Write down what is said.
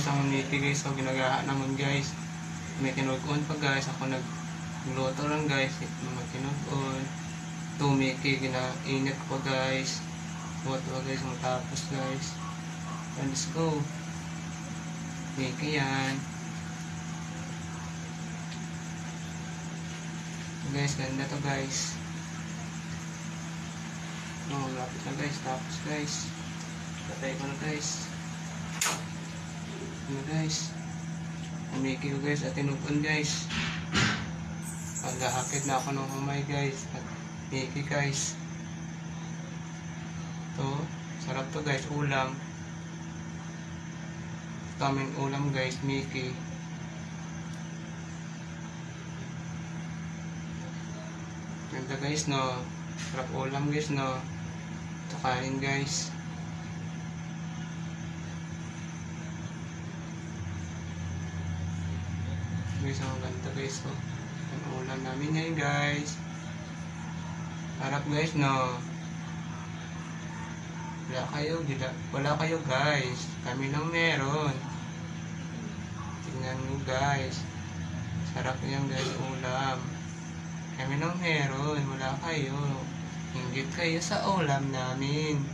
guys ang niti guys. So ginagaha naman guys. May tinugon pa guys. Ako nagluto lang guys. Mga tinugon. Tumiki ginainit ko guys. Luto guys. Matapos guys. Let's go. Miki yan. Guys, ganda to guys. Lapit na guys. Tapos guys, patay ko na guys. Ano guys, umiki ko guys at tinugon guys. Paghahakit na ako ng humay guys. At miki guys. To, sarap to guys, ulam. Ito aming ulam guys, miki. Ganda guys no. Sarap ulam guys no. Ito kain guys. Guys, ang ganda guys oh. Ang ulam namin ngayon guys. Sarap guys no. Wala kayo guys. Kami lang meron. Tingnan nyo guys. Sarap yan guys ulam. Kami lang meron. Wala kayo. Hinggit kayo sa ulam namin.